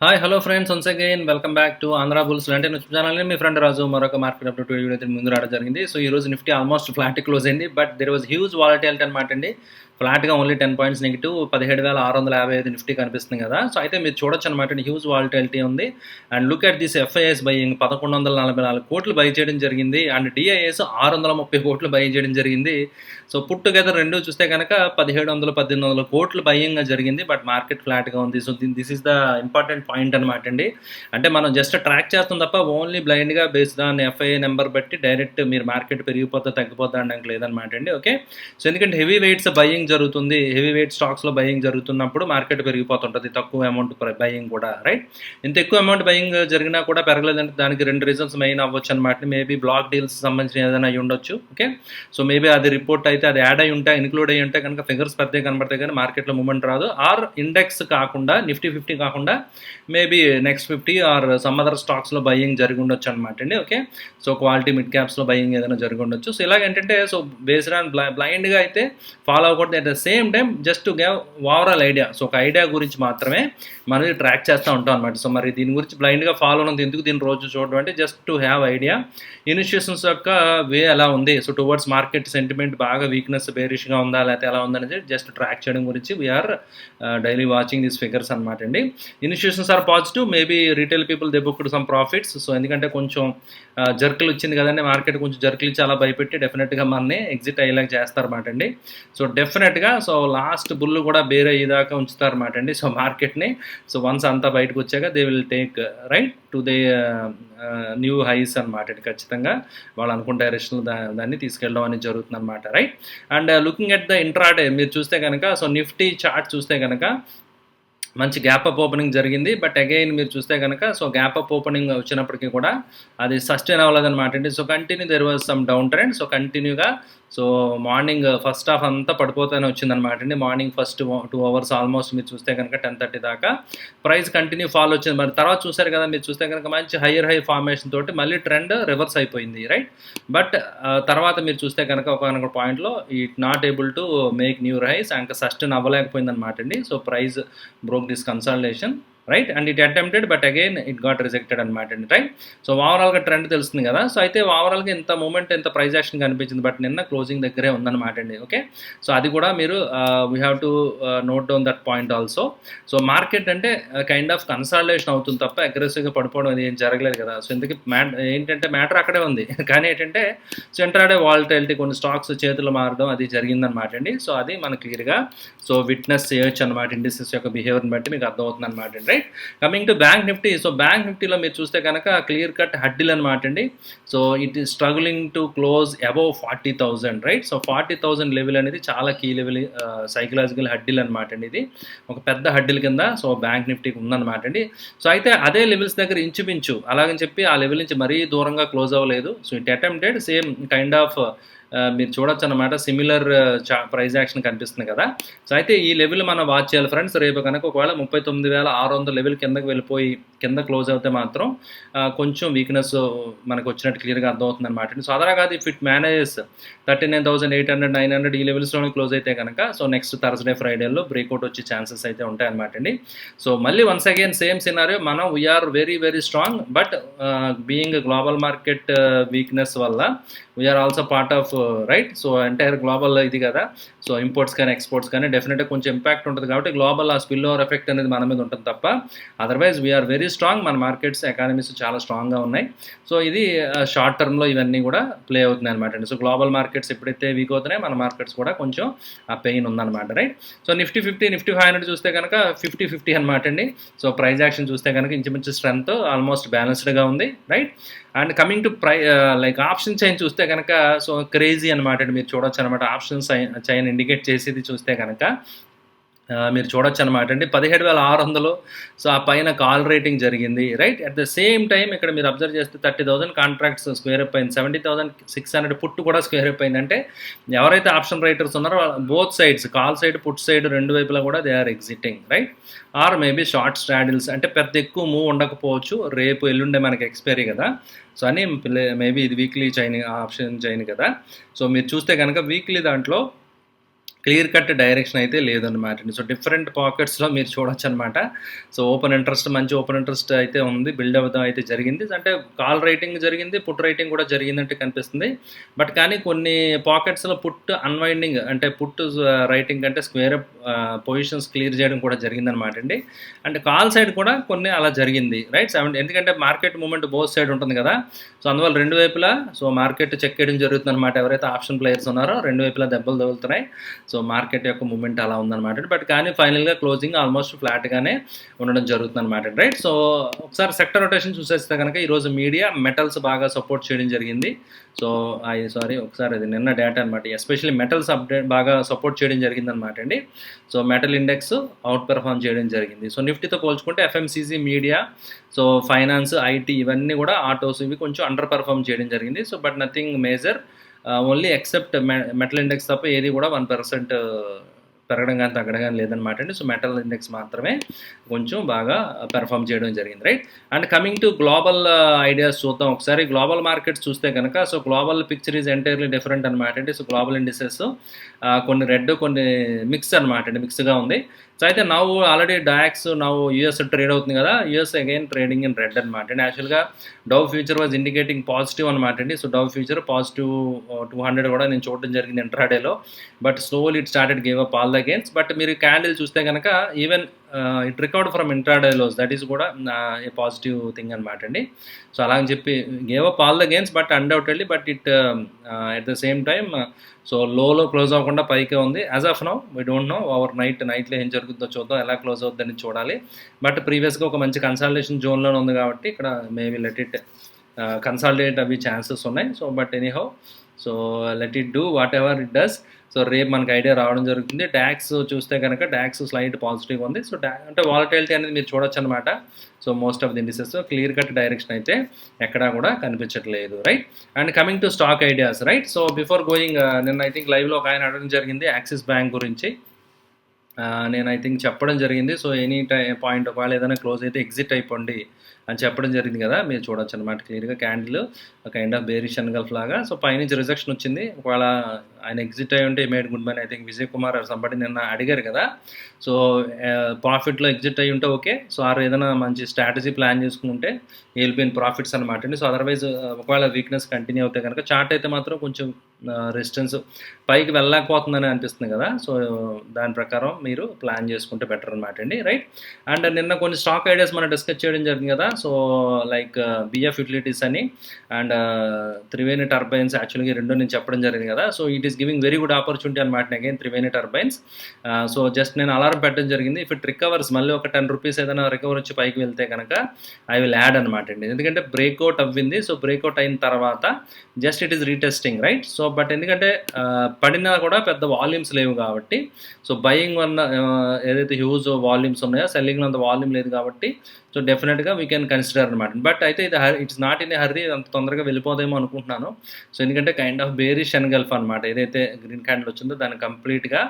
Hi hello friends once again welcome back to Andhra bulls అంటే YouTube channel. మీ friend రాజు మరొక market update video అయితే ముందు రావడం జరిగింది. సో ఈ రోజు నిఫ్టీ ఆల్మోస్ట్ ఫ్లాట్ క్లోజ్ అయింది, but there was huge volatility అనమాట అండి. ఫ్లాట్గా ఓన్లీ 10 పాయింట్స్ నెగిటివ్ 17,655 నిఫ్టీ కనిపిస్తుంది కదా. సో అయితే మీరు చూడొచ్చు అనమాట, హ్యూజ్ వాలటిలిటీ ఉంది. And look at this FIs buying 1144 కోట్లు బై చేయడం జరిగింది, అండ్ డిఐఎస్ 630 కోట్లు బై చేయడం జరిగింది. సో పుట్ టుగెదర్ రెండు చూస్తే కనుక 1700-1800 కోట్లు బయింగ్ జరిగింది, బట్ మార్కెట్ ఫ్లాట్గా ఉంది. So this is the important point అనమాట అండి. అంటే మనం జస్ట్ ట్రాక్ చేస్తాం తప్ప ఓన్లీ బ్లైండ్గా బేస్డ్ ఆన్ ఎఫ్ఐఏ నెంబర్ బట్టి డైరెక్ట్ మీరు మార్కెట్ పెరిగిపోతా తగ్గిపోతా అనడానికి లేదనమాట అండి. ఓకే, సో ఎందుకంటే హెవీ వెయిట్స్ బయింగ్ జరుగుతుంది, హెవీ వెయిట్ స్టాక్స్లో బయింగ్ జరుగుతున్నప్పుడు మార్కెట్ పెరిగిపోతుంటుంది, తక్కువ అమౌంట్ బయింగ్ కూడా, రైట్. ఇంత ఎక్కువ అమౌంట్ బయింగ్ జరిగినా కూడా పెరగలేదంటే దానికి రెండు రీజన్స్ మెయిన్ అవ్వచ్చు అనమాట. మేబీ బ్లాక్ డీల్స్ సంబంధించిన ఏదైనా అయ్యి ఉండొచ్చు. ఓకే, సో మేబీ అది రిపోర్ట్ అయితే అది యాడ్ అయి ఉంటే ఇన్క్లూడ్ అయ్యి ఉంటే కనుక ఫిగర్స్ పెద్దగా కనబడతాయి కానీ మార్కెట్లో మూమెంట్ రాదు. ఆర్ ఇండెక్స్ కాకుండా నిఫ్టీ 50 కాకుండా maybe next 50 or some other స్టాక్స్లో బయింగ్ జరిగి ఉండొచ్చు అనమాట అండి. ఓకే, సో క్వాలిటీ మిడ్ క్యాప్స్లో బయింగ్ ఏదైనా జరిగి ఉండొచ్చు. సో ఇలాగేంటంటే సో బేస్డ్ ఆన్ బ్లైండ్గా అయితే ఫాలో అవ్వకూడదు. At the same time just to gave overall idea, so ఒక ఐడియా గురించి మాత్రమే మనం ట్రాక్ చేస్తూ ఉంటాం అనమాట. సో మరి దీని గురించి బ్లైండ్గా ఫాలో అన్నది ఎందుకు, దీని రోజు చూడడం అంటే just to have idea initiations యొక్క వే ఎలా ఉంది, సో టువర్డ్స్ మార్కెట్ సెంటిమెంట్ బాగా వీక్నెస్ బేరిష్గా ఉందా లేకపోతే ఎలా ఉందనేది జస్ట్ ట్రాక్ చేయడం గురించి we are daily watching these figures అనమాట అండి. Initiations are positive, maybe retail people they booked some profits. So ఎందుకంటే కొంచెం జర్కులు ఇచ్చింది కదండి మార్కెట్, కొంచెం జర్కులు ఇచ్చి అలా భయపెట్టి డెఫినెట్గా మనని ఎగ్జిట్ అయ్యేలాగా చేస్తారన్నమాట అండి. సో డెఫినెట్గా సో లాస్ట్ బుల్ కూడా బేర్ అయ్యేదాకా ఉంచుతారన్నమాట అండి సో మార్కెట్ని. సో వన్స్ అంతా బయటకు వచ్చాక they will take right to they new highs అనమాట. ఖచ్చితంగా వాళ్ళు అనుకున్న డైరెక్షన్ దాన్ని తీసుకెళ్ళడం అనేది జరుగుతుంది అనమాట, right. And looking at the intraday మీరు చూస్తే కనుక సో నిఫ్టీ చార్ట్ చూస్తే కనుక మంచి గ్యాప్ అప్ ఓపెనింగ్ జరిగింది, బట్ అగైన్ మీరు చూస్తే కనుక సో గ్యాప్ అప్ ఓపెనింగ్ వచ్చినప్పటికీ కూడా అది సస్టైన్ అవ్వలేదన్నమాట అండి. So continue there was some down trend. So కంటిన్యూగా సో మార్నింగ్ ఫస్ట్ హాఫ్ అంతా పడిపోతూనే వచ్చిందనమాట అండి. మార్నింగ్ ఫస్ట్ 2 అవర్స్ ఆల్మోస్ట్ మీరు చూస్తే కనుక 10:30 దాకా ప్రైస్ కంటిన్యూ ఫాల్ వచ్చింది. మరి తర్వాత చూసారు కదా మీరు చూస్తే కనుక మంచి హైయర్ హై ఫార్మేషన్ తోటి మళ్ళీ ట్రెండ్ రివర్స్ అయిపోయింది, రైట్. బట్ తర్వాత మీరు చూస్తే కనుక ఒక పాయింట్లో it not able to make new highs, ఇంకా సస్టైన్ అవ్వలేకపోయింది అనమాట అండి. So price broke this consultation, right. And it attempted but again it got rejected అనమాట అండి, రైట్. సో ఓవరాల్గా ట్రెండ్ తెలుస్తుంది కదా. సో అయితే ఓవరాల్గా ఇంత మూమెంట్ ఎంత ప్రైస్ యాక్షన్ కనిపించింది, బట్ నిన్న క్లోజింగ్ దగ్గరే ఉందన్నమాట అండి. ఓకే, సో అది కూడా మీరు we have to note down that point also. So market అంటే కైండ్ ఆఫ్ కన్సాలిడేషన్ అవుతుంది తప్ప అగ్రెసివ్గా పడిపోవడం అది ఏం జరగలేదు కదా. సో ఇంతకీ ఏంటంటే మ్యాటర్ అక్కడే ఉంది కానీ ఏంటంటే సో ఇంట్రాడే వాలటిలిటీ కొన్ని స్టాక్స్ చేతులు మారడం అది జరిగిందనమాట అండి. సో అది మనకు క్లియర్గా సో విట్నెస్ చేయొచ్చు అనమాట, ఇండిసెస్ యొక్క బిహేవియర్ని బట్టి మీకు అర్థమవుతుంది అనమాట అండి, right. Coming to bank Nifty, so bank నిఫ్టీలో మీరు చూస్తే కనుక క్లియర్ కట్ హడ్డిల్ అనమాట అండి. So it is struggling to close above 40,000, right. So 40,000 level అనేది చాలా కీ లెవెల్, సైకలాజికల్ హడ్డిల్ అనమాట అండి. ఇది ఒక పెద్ద హడ్డిల్ కింద సో బ్యాంక్ నిఫ్టీకి ఉందన్నమాట అండి. సో అయితే అదే లెవెల్స్ దగ్గర ఇంచుమించు అలాగని చెప్పి ఆ లెవెల్ నుంచి మరీ దూరంగా క్లోజ్ అవ్వలేదు. So it attempted same kind of మీరు చూడొచ్చు అనమాట, సిమిలర్ ప్రైస్ యాక్షన్ కనిపిస్తుంది కదా. సో అయితే ఈ లెవెల్ మనం వాచ్ చేయాలి ఫ్రెండ్స్. రేపు కనుక ఒకవేళ 39,600 లెవెల్ కిందకి వెళ్ళిపోయి కింద క్లోజ్ అవుతే మాత్రం కొంచెం వీక్నెస్ మనకు వచ్చినట్టు క్లియర్గా అర్థమవుతుంది అనమాట. సో అదరా కాదు, ఇఫ్ ఇట్ మేనేజెస్ 39,800, 900 ఈ లెవెల్స్లోనే క్లోజ్ అయితే కనుక సో నెక్స్ట్ థర్స్డే ఫ్రైడేలో బ్రేక్అవుట్ వచ్చే ఛాన్సెస్ అయితే ఉంటాయన్నమాట అండి. సో మళ్ళీ వన్స్ అగైన్ సేమ్ సినారియో, మనం we are very very strong, but being global market weakness వల్ల we are also part of, right. So entire global ఇది కదా. సో ఇంపోర్ట్స్ కానీ ఎక్స్పోర్ట్స్ కానీ డెఫినెట్గా కొంచెం ఇంపాక్ట్ ఉంటుంది కాబట్టి గ్లోబల్ ఆ స్పిల్ ఓవర్ ఎఫెక్ట్ అనేది మన మీద ఉంటుంది తప్ప అదర్వైజ్ వీఆర్ వెరీ స్ట్రాంగ్. మన మార్కెట్స్ ఎకానమీస్ చాలా స్ట్రాంగ్గా ఉన్నాయి. సో ఇది షార్ట్ టర్మ్లో ఇవన్నీ కూడా ప్లే అవుతున్నాయి అనమాట అండి. సో గ్లోబల్ మార్కెట్స్ ఎప్పుడైతే వీక్ అవుతున్నాయి మన మార్కెట్స్ కూడా కొంచెం ఆ పెయిన్ ఉందన్నమాట, రైట్. సో నిఫ్టీ 50, నిఫ్టీ 500 చూస్తే కనుక 50-50 అనమాట అండి. సో ప్రైస్ యాక్షన్ చూస్తే కనుక ఇంచుమించు స్ట్రెంత్ ఆల్మోస్ట్ బ్యాలెన్స్డ్గా ఉంది, right. And coming to like option chain చూస్తే కనుక సో క్రేజీ అనమాట అండి. మీరు చూడొచ్చు అనమాట ఆప్షన్ చైన్ ఇండికేట్ చేసేది చూస్తే కనుక మీరు చూడొచ్చు అనమాట అండి 17,600. సో ఆ పైన కాల్ రేటింగ్ జరిగింది, right. At the same time ఇక్కడ మీరు అబ్జర్వ్ చేస్తే 30,000 కాంట్రాక్ట్స్ స్క్వేర్ అప్ అయింది, 70,600 పుట్టు కూడా స్క్వేర్ అప్ అయింది. అంటే ఎవరైతే ఆప్షన్ రైటర్స్ ఉన్నారో both sides, call side put side రెండు వైపులా కూడా they are exiting, right. Or maybe short straddles, అంటే పెద్ద ఎక్కువ మూవ్ ఉండకపోవచ్చు, రేపు ఎల్లుండే మనకి ఎక్స్పైరీ కదా. సో అని మేబీ ఇది వీక్లీ చైన్ ఆప్షన్ చైన్ కదా. సో మీరు చూస్తే కనుక వీక్లీ దాంట్లో క్లియర్ కట్ డైరెక్షన్ అయితే లేదనమాట అండి. సో డిఫరెంట్ పాకెట్స్‌లో మీరు చూడొచ్చనమాట. సో మంచి ఓపెన్ ఇంట్రెస్ట్ అయితే ఉంది. బిల్డ్ అవ్వడం అయితే జరిగింది. అంటే కాల్ రైటింగ్ జరిగింది. పుట్ రైటింగ్ కూడా జరిగిందంటే కనిపిస్తుంది. బట్ కానీ కొన్ని పాకెట్స్‌లో పుట్ అన్వైండింగ్ అంటే పుట్ రైటింగ్ అంటే స్క్వేర్ అప్ పొజిషన్స్ క్లియర్ చేయడం కూడా జరిగిందనమాట అండి. అంటే కాల్ సైడ్ కూడా కొన్ని అలా జరిగింది. రైట్? ఎందుకంటే మార్కెట్ మూవ్‌మెంట్ బోత్ సైడ్ ఉంటుంది కదా! సో అందువల్ల రెండు వైపులా మార్కెట్ చెక్ చేయడం జరుగుతుందనమాట. ఎవరైతే ఆప్షన్ ప్లేయర్స్ ఉన్నారో రెండు వైపులా దెబ్బలు తగులుతున్నాయి. సో మార్కెట్ యొక్క మూవ్‌మెంట్ అలా ఉందనమాట. బట్ కానీ ఫైనల్‌గా క్లోజింగ్ ఆల్మోస్ట్ ఫ్లాట్‌గానే ఉండడం జరుగుతుందనమాట. రైట్? సో ఒకసారి సెక్టర్ రొటేషన్ చూసేస్తే గనక ఈరోజు మీడియా, మెటల్స్ బాగా సపోర్ట్ చేయడం జరిగింది. సో ఒకసారి అది నిన్న డేటా అనమాట. ఎస్పెషల్లీ మెటల్స్ బాగా సపోర్ట్ చేయడం జరిగిందనమాట అండి. So metal index out perform చేయడం జరిగింది. సో నిఫ్టీతో పోల్చుకుంటే FMCG, media, so finance, IT ఇవన్నీ కూడా ఆటోస్ ఇవి కొంచెం అండర్ పెర్ఫార్మ్ చేయడం జరిగింది. So but nothing major, only except metal index తప్ప ఏది కూడా 1% పెరగడం కానీ తగ్గడం కానీ లేదనమాట అండి. సో మెటల్ ఇండెక్స్ మాత్రమే కొంచెం బాగా పెర్ఫామ్ చేయడం జరిగింది. Right? And coming to global ideas చూద్దాం ఒకసారి. గ్లోబల్ మార్కెట్స్ చూస్తే కనుక so global picture is entirely different అనమాట అండి. సో గ్లోబల్ ఇండిసెస్ కొన్ని రెడ్, కొన్ని మిక్స్ అనమాట అండి. మిక్స్గా ఉంది. సో అయితే ఆల్రెడీ డాక్స్ యూఎస్ ట్రేడ్ అవుతుంది కదా, US again trading in red అనమాట అండి. యాక్చువల్గా Dove future was indicating positive అనమాట అండి. సో డవ్ ఫ్యూచర్ పాజిటివ్ 200 కూడా నేను చూడడం జరిగింది ఇంట్రాడేలో. But slowly it started gave up all the gains. But మీరు క్యాండిల్ చూస్తే కనుక even it recovered from intraday lows, that is కూడా ఏ పాజిటివ్ థింగ్ అనమాట అండి. సో అలా అని చెప్పి gave up all the gains but undoubtedly, but it at the same time so low close అవ్వకుండా పైకే ఉంది. As of now we don't know over నైట్లో ఏం జరుగుతుందో చూద్దాం, ఎలా క్లోజ్ అవుతుందని చూడాలి. బట్ ప్రీవియస్గా ఒక మంచి కన్సాలిడేషన్ జోన్లోనే ఉంది కాబట్టి ఇక్కడ మేబీ లెట్ ఇట్ కన్సాలిడేట్ అవి ఛాన్సెస్ ఉన్నాయి. So but anyhow so let it do what ever it does. So రేపు మనకు ఐడియా రావడం జరుగుతుంది. డాక్స్ చూస్తే కనుక డాక్స్ స్లైట్ పాజిటివ్ ఉంది. సో అంటే వాలటిలిటీ అనేది మీరు చూడొచ్చు అనమాట. So most of the indices clear cut direction అయితే ఎక్కడా కూడా కనిపించట్లేదు. Right? And coming to stock ideas. Right? So before going నిన్న ఐ థింక్ లైవ్లో ఒక ఆయన అడగడం జరిగింది యాక్సిస్ బ్యాంక్ గురించి. నేను ఐ థింక్ చెప్పడం జరిగింది. సో ఎనీ పాయింట్ ఒకవేళ ఏదైనా క్లోజ్ అయితే ఎగ్జిట్ అయిపోండి అని చెప్పడం జరిగింది కదా, మీరు చూడొచ్చు అనమాట క్లియర్గా. Candle kind of bearish Gulf లాగా. సో పైనుంచి రిజెక్షన్ వచ్చింది. ఒకవేళ ఆయన ఎగ్జిట్ అయి ఉంటే made good money. I think Vijay Kumar somebody నిన్న అడిగారు కదా. సో ప్రాఫిట్లో ఎగ్జిట్ అయి ఉంటే ఓకే. సో ఏదైనా మంచి స్ట్రాటజీ ప్లాన్ చేసుకుని ఉంటే వెళ్ళిపోయిన ప్రాఫిట్స్ అనమాట అండి. సో అదర్వైజ్ ఒకవేళ వీక్నెస్ కంటిన్యూ అవుతే కనుక చార్ట్ అయితే మాత్రం కొంచెం రెసిస్టెన్స్ పైకి వెళ్ళలేకపోతుందని అనిపిస్తుంది కదా. సో దాని ప్రకారం మీరు ప్లాన్ చేసుకుంటే బెటర్ అనమాట అండి. రైట్? అండ్ నిన్న కొన్ని స్టాక్ ఐడియాస్ మనం డిస్కస్ చేయడం జరిగింది కదా. సో లైక్ బిఎఫ్ యూటిలిటీస్ అని అండ్ త్రివేణి టర్బైన్స్, యాక్చువల్గా రెండు నేను చెప్పడం జరిగింది కదా. So it is giving very good opportunity అనమాట again Triveni turbines. So just నేను అలారం పెట్టడం జరిగింది. ఇఫ్ ఇట్ రికవర్స్ మళ్ళీ ఒక 10 రూపీస్ ఏదైనా రికవర్ వచ్చి పైకి వెళ్తే కనుక ఐ విల్ యాడ్ అనమాట అండి. ఎందుకంటే బ్రేక్అవుట్ అవ్వింది. సో బ్రేక్అవుట్ అయిన తర్వాత just it is retesting. Right? So but ఎందుకంటే పడినా కూడా పెద్ద వాల్యూమ్స్ లేవు కాబట్టి, సో బయింగ్ వల్ల ఏదైతే హ్యూజ్ వాల్యూమ్స్ ఉన్నాయో సెల్లింగ్లో అంత వాల్యూమ్ లేదు కాబట్టి సో డెఫినెట్గా వీ కెన్ కన్సిడర్ అనమాట. బట్ అయితే ఇది it's not in a hurry, అంత తొందరగా వెళ్ళిపోదేమో అనుకుంటున్నాను. సో ఎందుకంటే కైండ్ ఆఫ్ బేరిష్ గల్ఫ్ అనమాట. ఏదైతే గ్రీన్ క్యాండిల్ వచ్చిందో దాన్ని కంప్లీట్గా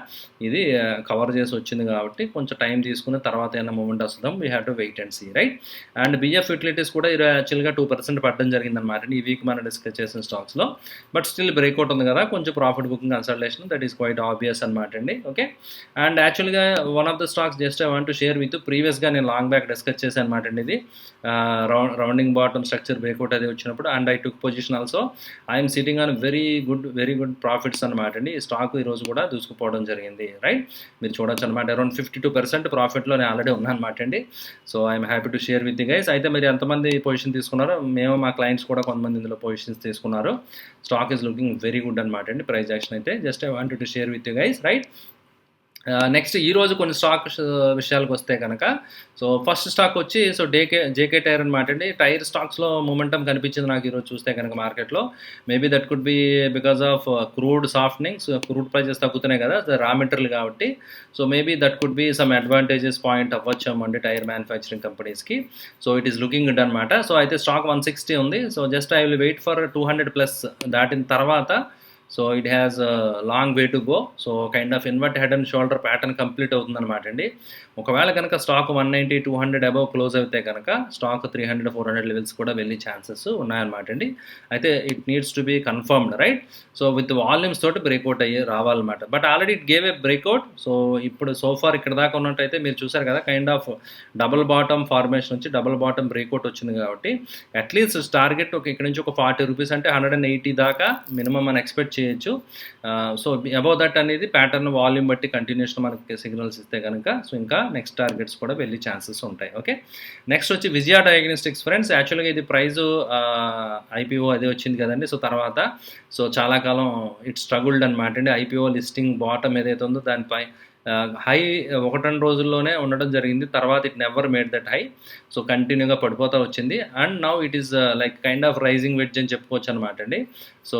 ఇది కవర్ చేసి వచ్చింది కాబట్టి కొంచెం టైం తీసుకున్న తర్వాత ఏమైనా మూమెంట్ వస్తుందాం. We have to wait and see. Right? And BF utilities కూడా యాక్చువల్గా 2% పడడం జరిగిందనమాట ఈ వీక్ మనం డిస్కస్ చేసిన స్టాక్స్లో. బట్ స్టిల్ బ్రేక్అవుట్ ఉంది కదా, కొంచెం profit booking consultation, that is quite obvious అనమాట అండి. ఓకే? అండ్ యాక్చువల్గా one of the stocks just I want to share with ప్రీవియస్గా నేను లాంగ్ బ్యాక్ డిస్కస్ చేశాను అనమాట అండి. ఇది రౌండింగ్ బాటమ్ స్ట్రక్చర్ బ్రేక్అవుట్ అది వచ్చినప్పుడు and I took position also. I'm sitting on very good profits అనమాట అండి. ఈ స్టాక్ ఈరోజు కూడా దూసుకుపోవడం జరిగింది. రైట్? మీరు చూడొచ్చు అనమాట. అరౌండ్ 52% ప్రాఫిట్లో నేను ఆల్రెడీ ఉన్నాను అనమాట అండి. So I'm happy to share with the guys. అయితే మీరు ఎంతమంది పొజిషన్ తీసుకున్నారో, మేము మా క్లయింట్స్ కూడా కొంతమంది ఇందులో పొజిషన్స్ తీసుకున్నారు. Stock is looking very good అనమాట అండి. ప్రైస్ యాక్షన్ అయితే just I wanted to share with you guys. Right? Next ఈరోజు కొన్ని స్టాక్ విషయాలకు వస్తే కనుక సో ఫస్ట్ స్టాక్ వచ్చి సో జేకే టైర్ అనమాట అండి. టైర్ స్టాక్స్లో మూమెంటం కనిపించింది నాకు ఈరోజు చూస్తే కనుక మార్కెట్లో. Maybe that could be because of crude softening. So crude prices తగ్గుతున్నాయి కదా రా మెటీరియల్ కాబట్టి. So maybe that could be some advantages point అవ్వచ్చామండి టైర్ మ్యానుఫ్యాక్చరింగ్ కంపెనీస్కి. So it is looking good అనమాట. సో అయితే స్టాక్ 160 ఉంది. So just I will wait for 200+ దాటిన తర్వాత so it has long way to go. So kind of invert head and shoulder pattern complete అవుతుందన్నమాట అండి. ఒకవేళ కనుక స్టాక్ 190, 200 అబవ్ క్లోజ్ అయితే కనుక స్టాక్ 300, 400 లెవెల్స్ కూడా వెళ్ళే ఛాన్సెస్ ఉన్నాయన్నమాట అండి. అయితే it needs to be confirmed, right? So with volumes తోటి బ్రేక్అవుట్ అయ్యి రావాలన్నమాట. But already it gave a breakout. So ఇప్పుడు సోఫార్ ఇక్కడ దాకా ఉన్నట్టయితే మీరు చూసారు కదా, kind of double bottom formation వచ్చి డబుల్ బాటమ్ బ్రేక్అవుట్ వచ్చింది కాబట్టి అట్లీస్ట్ టార్గెట్ ఇక్కడ నుంచి ఒక 40 రూపీస్ అంటే 180 దాకా మినిమం మనం ఎక్స్పెక్ట్ చేయొచ్చు. సో అబౌవ్ దట్ అనేది ప్యాటర్న్ వాల్యూమ్ బట్టి కంటిన్యూషన్ మనకి సిగ్నల్స్ ఇస్తే కనుక సో ఇంకా నెక్స్ట్ టార్గెట్స్ కూడా వెళ్ళే ఛాన్సెస్ ఉంటాయి. ఓకే, నెక్స్ట్ వచ్చి విజయ డయాగ్నోస్టిక్స్ ఫ్రెండ్స్. యాక్చువల్గా ఇది ప్రైజు ఐపీఓ అదే వచ్చింది కదండి. సో తర్వాత సో చాలా కాలం ఇట్ స్ట్రగుల్డ్ అనమాట అండి. ఐపీఓ లిస్టింగ్ బాటమ్ ఏదైతే ఉందో దానిపై హై 1-2 రోజుల్లోనే ఉండడం జరిగింది. తర్వాత it never made that high. So కంటిన్యూగా పడిపోతూ వచ్చింది. And now it is like kind of rising wedge అని చెప్పుకోవచ్చు అనమాట అండి. సో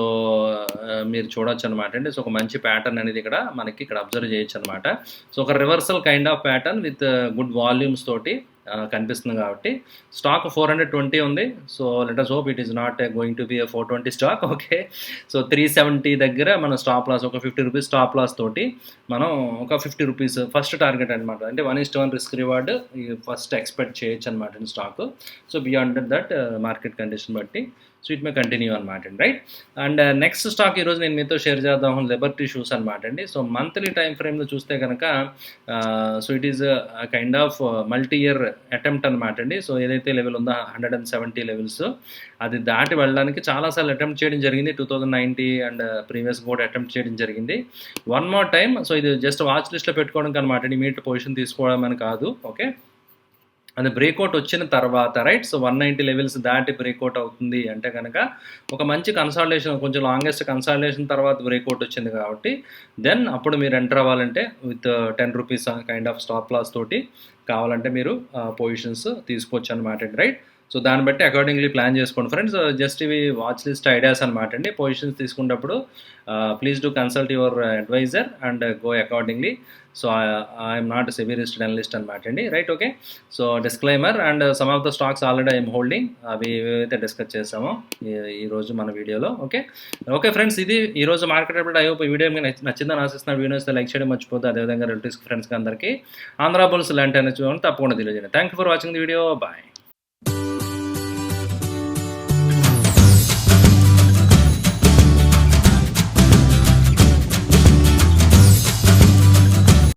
మీరు చూడొచ్చు అనమాట అండి. సో ఒక మంచి ప్యాటర్న్ అనేది మనకి ఇక్కడ అబ్జర్వ్ చేయొచ్చు అనమాట. సో ఒక reversal kind of pattern with good volumes తోటి కనిపిస్తుంది కాబట్టి స్టాక్ 420 ఉంది. So let us hope it is not going to be a 420 stock. Okay, so 370 దగ్గర మన స్టాప్ లాస్ ఒక 50 రూపీస్ స్టాప్ లాస్ తోటి మనం ఒక 50 రూపీస్ ఫస్ట్ టార్గెట్ అనమాట. అంటే 1:1 రిస్క్ రివార్డ్ ఫస్ట్ ఎక్స్పెక్ట్ చేయొచ్చు అనమాట stock. So beyond that market condition బట్టి సో ఇట్ మే కంటిన్యూ అనమాట అండి, రైట్? అండ్ నెక్స్ట్ స్టాక్ ఈరోజు నేను మీతో షేర్ చేద్దాం, లిబర్టీ షూస్ అనమాట అండి. సో మంత్లీ టైం ఫ్రేమ్లో చూస్తే కనుక so it is kind of multi year attempt అనమాట అండి. సో ఏదైతే లెవెల్ ఉందో 170 లెవెల్స్ అది దాటి వెళ్ళడానికి చాలాసార్లు అటెంప్ట్ చేయడం జరిగింది. 2090 అండ్ ప్రీవియస్ కూడా అటెంప్ట్ చేయడం జరిగింది. One more time. సో ఇది జస్ట్ వాచ్ లిస్ట్లో పెట్టుకోవడం అనమాట, ఇమీడియట్ పొజిషన్ తీసుకోవడం అని కాదు. ఓకే, అది బ్రేక్అవుట్ వచ్చిన తర్వాత, రైట్? సో 190 లెవెల్స్ దాటి బ్రేక్అవుట్ అవుతుంది అంటే కనుక ఒక మంచి కన్సాలిడేషన్, కొంచెం లాంగెస్ట్ కన్సాలిడేషన్ తర్వాత బ్రేక్అవుట్ వచ్చింది కాబట్టి దెన్ అప్పుడు మీరు ఎంటర్ అవ్వాలంటే with 10 rupees kind of stop loss తోటి కావాలంటే మీరు పొజిషన్స్ తీసుకోవచ్చు అనమాట, రైట్? సో దాన్ని బట్టి అకార్డింగ్లీ ప్లాన్ చేసుకోండి ఫ్రెండ్స్. జస్ట్ ఇవి వాచ్ లిస్ట్ ఐడియాస్ అనమాట అండి. పొజిషన్స్ తీసుకున్నప్పుడు please do consult your advisor and go accordingly. So I'm not SEBI registered analyst అనమాట అండి, right? Okay, so disclaimer. And some of the stocks already I'm holding, అవి ఏవైతే discuss చేస్తామో ఈరోజు మన వీడియోలో. ఓకే ఓకే ఫ్రెండ్స్, ఇది ఈరోజు మార్కెట్ అప్డేట్. ఐ హోప్ ఈ వీడియో మీకు నచ్చిందని ఆశిస్తున్న. వీడియో వస్తే లైక్ చేయడం మర్చిపోతుంది. అదేవిధంగా రిలేటివ్స్ ఫ్రెండ్స్కి అందరికీ ఆంధ్రా బుల్స్ లాంటి అనేది తప్పకుండా తెలియజేయండి. Thank you for watching the video. Bye.